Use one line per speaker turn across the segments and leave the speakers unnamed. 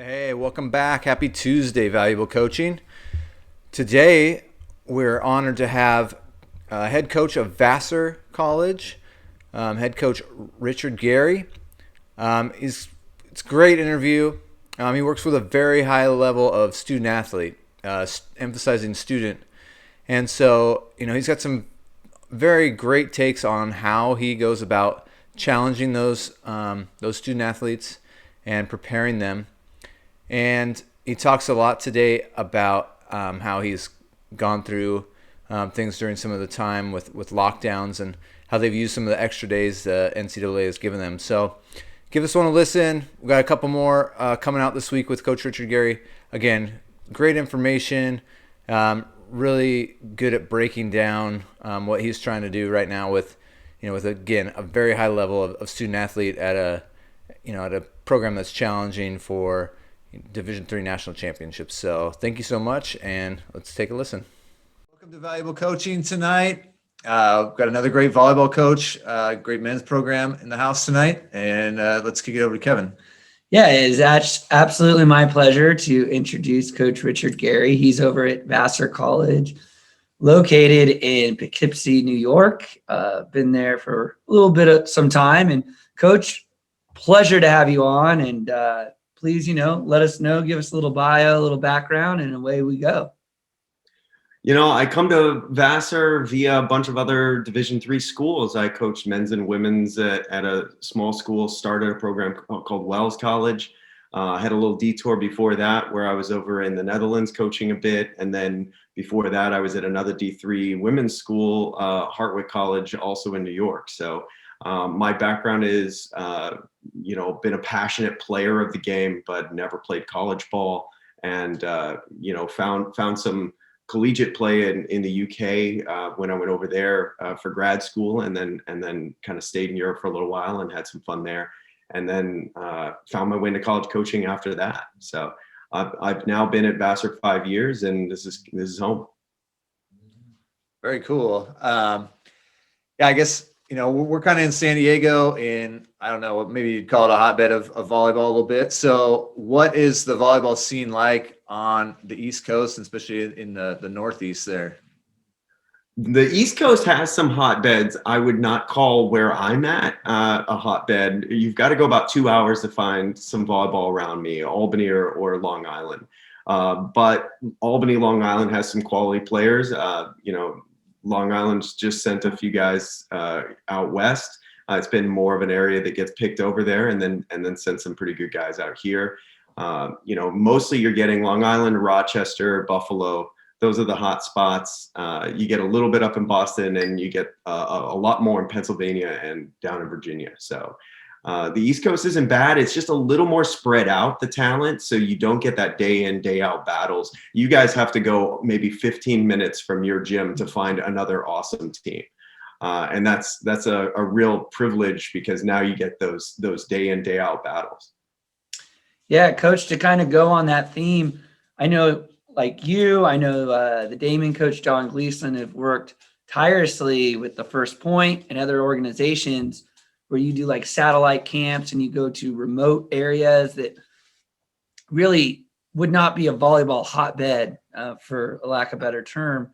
Hey, welcome back. Happy Tuesday, Valuable Coaching. Today, we're honored to have head coach of Vassar College, head coach Richard Gary. It's a great interview. He works with a very high level of student athlete, emphasizing student. And so, he's got some very great takes on how he goes about challenging those student athletes and preparing them. And he talks a lot today about how he's gone through things during some of the time with lockdowns and how they've used some of the extra days the NCAA has given them. So give this one a listen. We've got a couple more coming out this week with Coach Richard Gary. Again, great information, really good at breaking down what he's trying to do right now with again, a very high level of student athlete at a program that's challenging for Division III national championships. So thank you so much, and let's take a listen. Welcome to Valuable Coaching tonight. We've got another great volleyball coach, great men's program in the house tonight, and let's kick it over to Kevin.
Yeah, it is absolutely my pleasure to introduce Coach Richard Gary. He's over at Vassar College, located in Poughkeepsie, New York. Been there for a little bit of some time. And Coach, pleasure to have you on. And please, let us know, give us a little bio, a little background, and away we go.
I come to Vassar via a bunch of other Division III schools. I coached men's and women's at a small school, started a program called Wells College. I had a little detour before that where I was over in the Netherlands coaching a bit. And then before that, I was at another D3 women's school, Hartwick College, also in New York. So my background is, been a passionate player of the game, but never played college ball, and, found some collegiate play in the UK when I went over there for grad school, and then kind of stayed in Europe for a little while and had some fun there, and then found my way into college coaching after that. So I've now been at Vassar 5 years, and this is home.
Very cool. I guess we're kind of in San Diego, and I don't know, maybe you'd call it a hotbed of volleyball a little bit. So what is the volleyball scene like on the East Coast, and especially in the Northeast there?
The East Coast has some hotbeds. I would not call where I'm at a hotbed. You've got to go about 2 hours to find some volleyball around me, Albany or Long Island. But Albany, Long Island has some quality players. Long Island's just sent a few guys out west. It's been more of an area that gets picked over there, and then sent some pretty good guys out here. Mostly you're getting Long Island, Rochester, Buffalo. Those are the hot spots. You get a little bit up in Boston, and you get a lot more in Pennsylvania and down in Virginia. So the East Coast isn't bad. It's just a little more spread out, the talent, so you don't get that day in, day out battles. You guys have to go maybe 15 minutes from your gym to find another awesome team. And that's a real privilege, because now you get those day in, day out battles.
Yeah, Coach, to kind of go on that theme, I know the Damon coach, John Gleason, have worked tirelessly with the First Point and other organizations where you do like satellite camps and you go to remote areas that really would not be a volleyball hotbed, for a lack of a better term.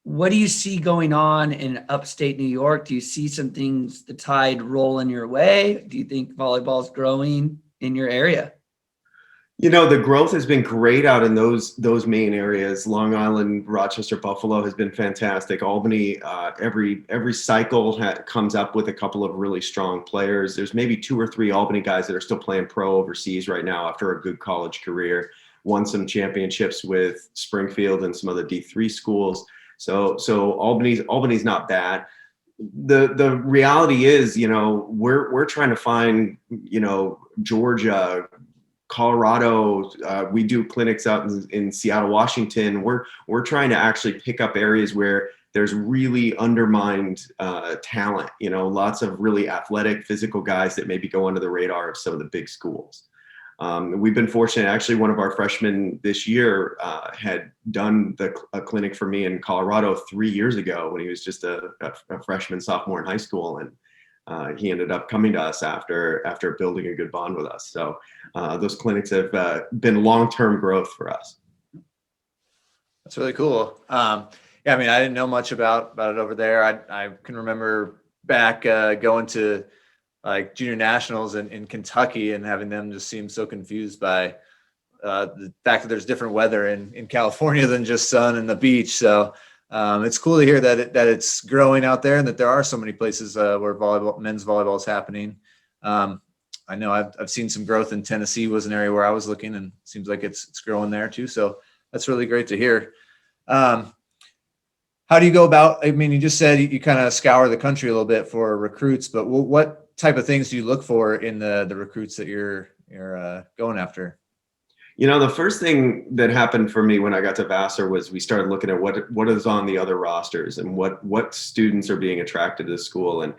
What do you see going on in upstate New York? Do you see some things, the tide rolling your way? Do you think volleyball is growing in your area?
The growth has been great out in those main areas. Long Island, Rochester, Buffalo has been fantastic. Albany, every cycle comes up with a couple of really strong players. There's maybe 2 or 3 Albany guys that are still playing pro overseas right now after a good college career. Won some championships with Springfield and some other D3 schools. So Albany's not bad. The reality is, we're trying to find, Georgia, Colorado, we do clinics out in Seattle, Washington. We're trying to actually pick up areas where there's really undermined talent, lots of really athletic, physical guys that maybe go under the radar of some of the big schools. We've been fortunate. Actually, one of our freshmen this year had done a clinic for me in Colorado 3 years ago when he was just a freshman, sophomore in high school. And he ended up coming to us after building a good bond with us. So those clinics have been long-term growth for us.
That's really cool. Yeah, I mean, I didn't know much about it over there. I can remember back going to like junior nationals in Kentucky and having them just seem so confused by the fact that there's different weather in California than just sun and the beach. So it's cool to hear that it's growing out there and that there are so many places where men's volleyball is happening. I know I've seen some growth in Tennessee was an area where I was looking, and it seems like it's growing there too. So that's really great to hear. How do you go about, I mean, you just said you kind of scour the country a little bit for recruits, but what type of things do you look for in the recruits that you're going after?
You know, the first thing that happened for me when I got to Vassar was we started looking at what is on the other rosters and what students are being attracted to the school. And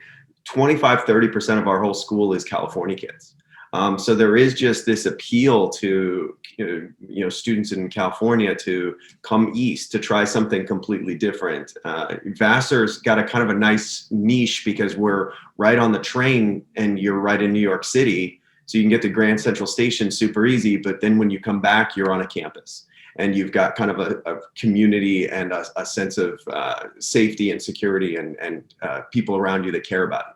25-30% of our whole school is California kids. So there is just this appeal to students in California to come east to try something completely different. Vassar's got a kind of a nice niche because we're right on the train and you're right in New York City. So you can get to Grand Central Station super easy, but then when you come back, you're on a campus and you've got kind of a community and a sense of safety and security and people around you that care about it.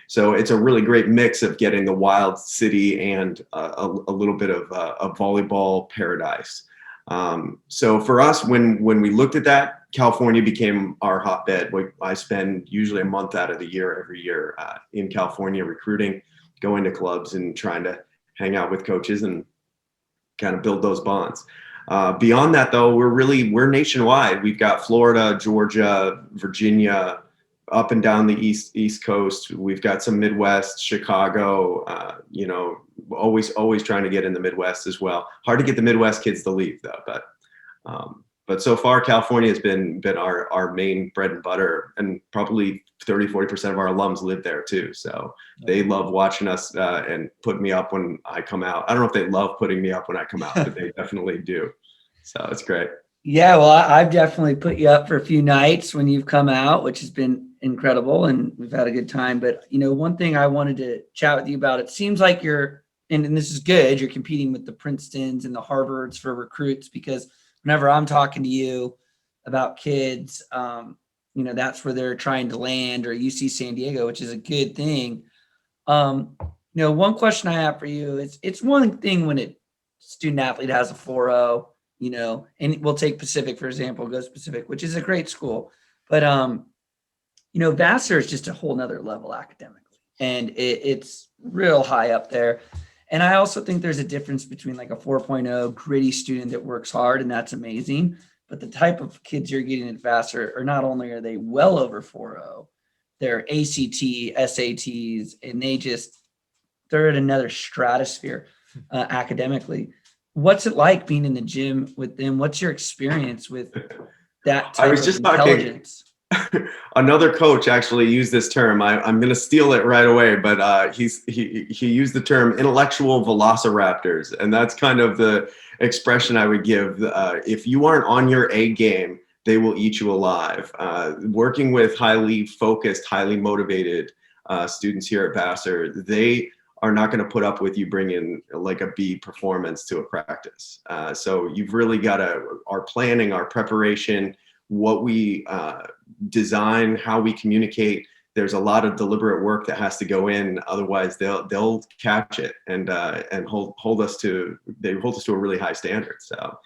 So it's a really great mix of getting the wild city and a little bit of a volleyball paradise. So for us, when we looked at that, California became our hotbed. I spend usually a month out of the year every year in California recruiting, going to clubs and trying to hang out with coaches and kind of build those bonds. Beyond that, though, we're nationwide. We've got Florida, Georgia, Virginia, up and down the East Coast. We've got some Midwest, Chicago, always trying to get in the Midwest as well. Hard to get the Midwest kids to leave though, but so far California has been our main bread and butter, and probably 30-40% of our alums live there too. So they love watching us and put me up when I come out. I don't know if they love putting me up when I come out, but they definitely do. So it's great.
Yeah, well, I've definitely put you up for a few nights when you've come out, which has been incredible, and we've had a good time. But, one thing I wanted to chat with you about, it seems like and this is good, you're competing with the Princetons and the Harvards for recruits, because whenever I'm talking to you about kids, that's where they're trying to land, or UC San Diego, which is a good thing. One question I have for you is, it's one thing when a student athlete has a 4.0, and we'll take Pacific, for example, goes Pacific, which is a great school. But, Vassar is just a whole nother level academically, and it's real high up there. And I also think there's a difference between like a 4.0 gritty student that works hard, and that's amazing. But the type of kids you're getting at Vassar are not only are they well over 4.0, they're ACT, SATs, and they're at another stratosphere academically. What's it like being in the gym with them? What's your experience with that type of intelligence?
Another coach actually used this term. I'm going to steal it right away, but he used the term intellectual velociraptors, and that's kind of the expression I would give. If you aren't on your A game, they will eat you alive. Working with highly focused, highly motivated students here at Vassar, they are not going to put up with you bringing like a B performance to a practice. So you've really got our planning, our preparation, what we design, how we communicate. There's a lot of deliberate work that has to go in. Otherwise, they'll catch it and hold us to a really high standard. So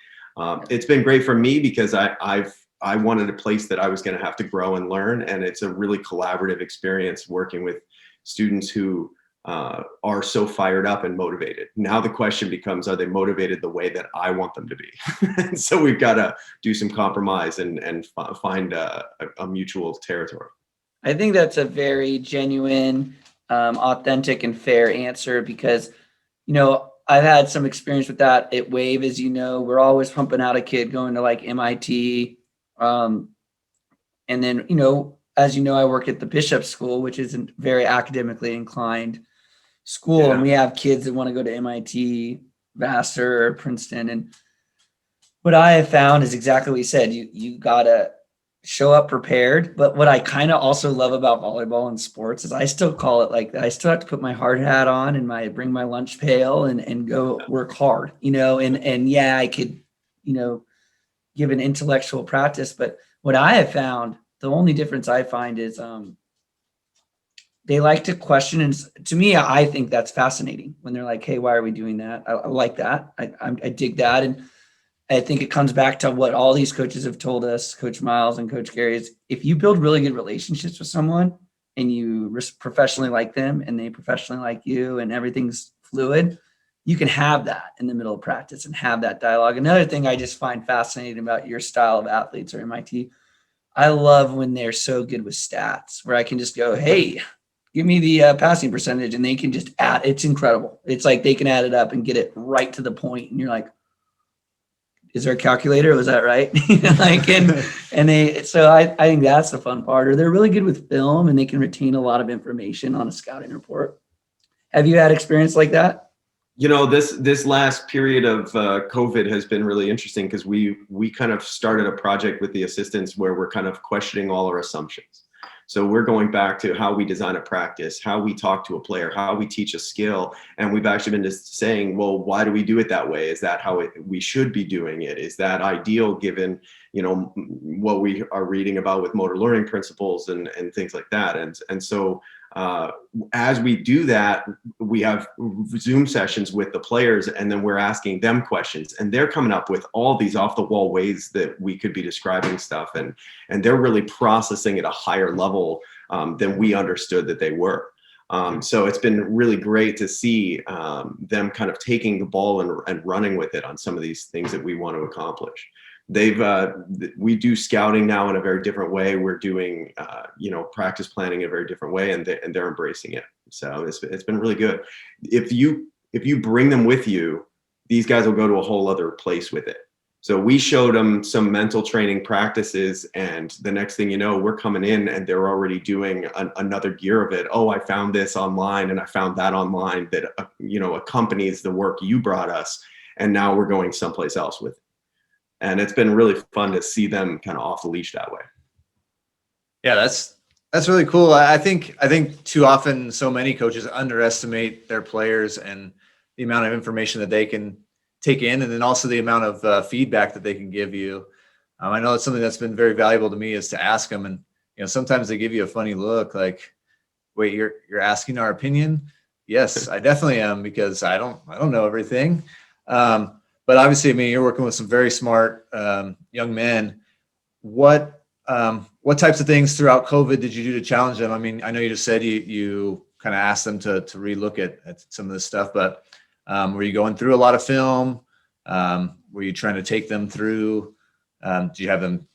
it's been great for me because I wanted a place that I was going to have to grow and learn, and it's a really collaborative experience working with students who are so fired up and motivated. Now the question becomes, are they motivated the way that I want them to be? And so we've got to do some compromise and find a mutual territory.
I think that's a very genuine, authentic, and fair answer, because, I've had some experience with that at Wave. As we're always pumping out a kid going to like MIT. And then, as I work at the Bishop School, which isn't very academically inclined school. Yeah. And we have kids that want to go to MIT, Vassar, or Princeton. And what I have found is exactly what you said. You gotta show up prepared. But what I kind of also love about volleyball and sports is I still call it like that. I still have to put my hard hat on and bring my lunch pail and go work hard, and yeah, I could, give an intellectual practice. But what I have found, the only difference I find is they like to question. And to me, I think that's fascinating when they're like, hey, why are we doing that? I like that. I dig that. And I think it comes back to what all these coaches have told us, Coach Miles and Coach Gary, is if you build really good relationships with someone and you professionally like them and they professionally like you and everything's fluid, you can have that in the middle of practice and have that dialogue. Another thing I just find fascinating about your style of athletes or MIT, I love when they're so good with stats where I can just go, hey, give me the passing percentage, and they can just add. It's incredible. It's like they can add it up and get it right to the point, and you're like, is there a calculator? Was that right? So I think that's the fun part. Or they're really good with film and they can retain a lot of information on a scouting report. Have you had experience like that?
This last period of COVID has been really interesting because we kind of started a project with the assistants where we're kind of questioning all our assumptions. So we're going back to how we design a practice, how we talk to a player, how we teach a skill. And we've actually been just saying, well, why do we do it that way? Is that how we should be doing it? Is that ideal given, what we are reading about with motor learning principles and things like that? And so as we do that, we have Zoom sessions with the players, and then we're asking them questions, and they're coming up with all these off the wall ways that we could be describing stuff. And they're really processing at a higher level than we understood that they were. So it's been really great to see them kind of taking the ball and running with it on some of these things that we want to accomplish. We do scouting now in a very different way. We're doing, practice planning in a very different way, and they're embracing it. So it's been really good. If you bring them with you, these guys will go to a whole other place with it. So we showed them some mental training practices, and the next thing you know, we're coming in and they're already doing another gear of it. Oh, I found this online and I found that online that, accompanies the work you brought us. And now we're going someplace else with it. And it's been really fun to see them kind of off the leash that way.
Yeah, that's really cool. I think too often so many coaches underestimate their players and the amount of information that they can take in, and then also the amount of feedback that they can give you. I know it's something that's been very valuable to me is to ask them, and sometimes they give you a funny look, like, "Wait, you're asking our opinion?" Yes, I definitely am, because I don't know everything. But obviously, I mean, you're working with some very smart young men. What types of things throughout COVID did you do to challenge them? I mean, I know you just said you kind of asked them to relook at some of this stuff, but were you going through a lot of film? Were you trying to take them through? Do you have them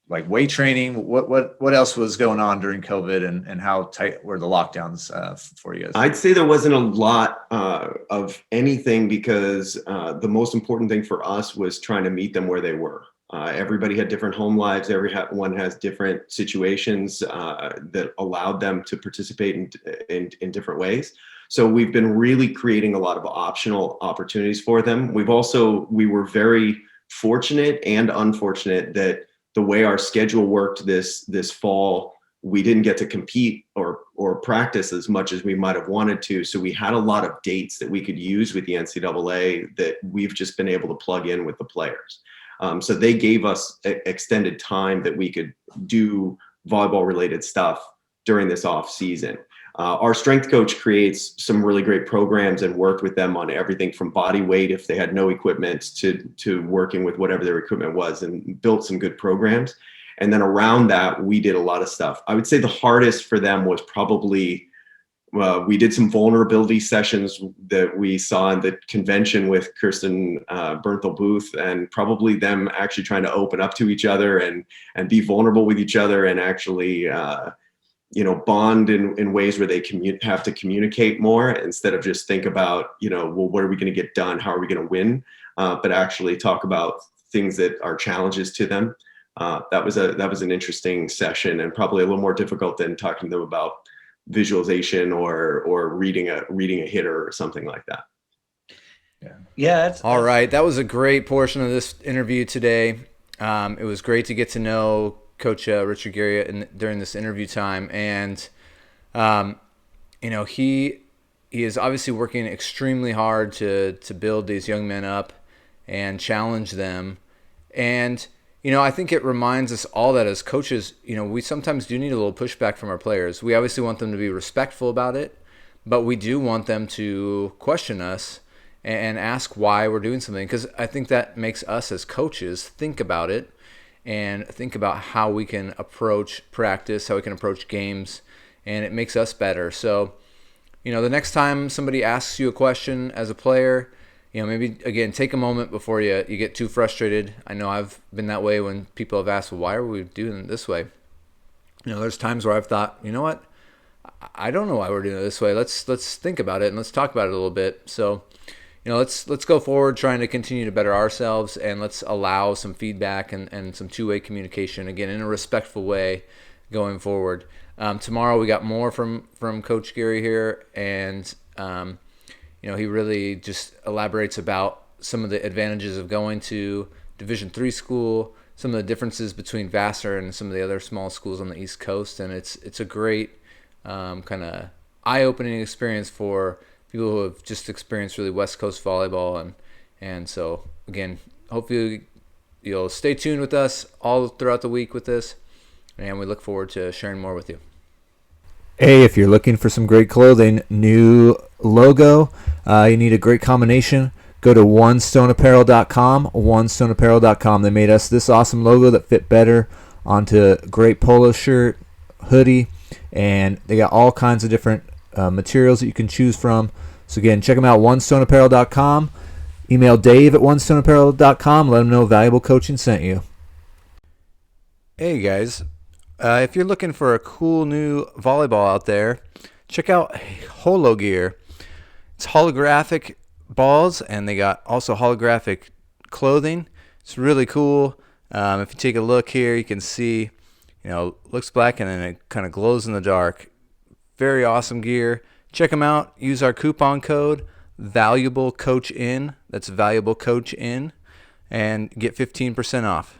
like weight training? What else was going on during COVID, and how tight were the lockdowns for you guys?
I'd say there wasn't a lot of anything, because the most important thing for us was trying to meet them where they were. Everybody had different home lives. Everyone has different situations that allowed them to participate in different ways. So we've been really creating a lot of optional opportunities for them. We were very fortunate and unfortunate that the way our schedule worked this fall, we didn't get to compete or practice as much as we might have wanted to. So we had a lot of dates that we could use with the NCAA that we've just been able to plug in with the players. So they gave us extended time that we could do volleyball related stuff during this off season. Our strength coach creates some really great programs and worked with them on everything from body weight, if they had no equipment, to working with whatever their equipment was, and built some good programs. And then around that, we did a lot of stuff. I would say the hardest for them was probably, we did some vulnerability sessions that we saw in the convention with Kirsten Bernthal Booth, and probably them actually trying to open up to each other and be vulnerable with each other, and actually bond in ways where they have to communicate more, instead of just think about, well, what are we going to get done? How are we going to win? But actually talk about things that are challenges to them. That was an interesting session, and probably a little more difficult than talking to them about visualization or reading a hitter or something like that.
Yeah.
All right. That was a great portion of this interview today. It was great to get to know Coach Richard Gary during this interview time, and he is obviously working extremely hard to build these young men up and challenge them. And I think it reminds us all that as coaches, we sometimes do need a little pushback from our players. We obviously want them to be respectful about it, but we do want them to question us and ask why we're doing something, because I think that makes us as coaches think about it and think about how we can approach practice, how we can approach games, and it makes us better. So, the next time somebody asks you a question as a player, maybe, again, take a moment before you get too frustrated. I know I've been that way when people have asked, well, why are we doing it this way? There's times where I've thought, you know what? I don't know why we're doing it this way. Let's think about it and let's talk about it a little bit. So, let's go forward trying to continue to better ourselves, and let's allow some feedback and some two-way communication, again, in a respectful way going forward. Tomorrow we got more from Coach Gary here, and he really just elaborates about some of the advantages of going to Division III school, some of the differences between Vassar and some of the other small schools on the East Coast, and it's a great kind of eye-opening experience for people who have just experienced really West Coast volleyball, and so again, hopefully you'll stay tuned with us all throughout the week with this, and we look forward to sharing more with you.
Hey, if you're looking for some great clothing, new logo, you need a great combination, go to onestoneapparel.com, onestoneapparel.com. They made us this awesome logo that fit better onto a great polo shirt, hoodie, and they got all kinds of different materials that you can choose from. So again, check them out, onestoneapparel.com. Email Dave at onestoneapparel.com. Let him know Valuable Coaching sent you.
Hey guys, if you're looking for a cool new volleyball out there, check out Holo Gear. It's holographic balls, and they got also holographic clothing. It's really cool. If you take a look here, you can see, looks black and then it kind of glows in the dark. Very awesome gear. Check them out. Use our coupon code ValuableCoachIn. That's ValuableCoachIn, and get 15% off.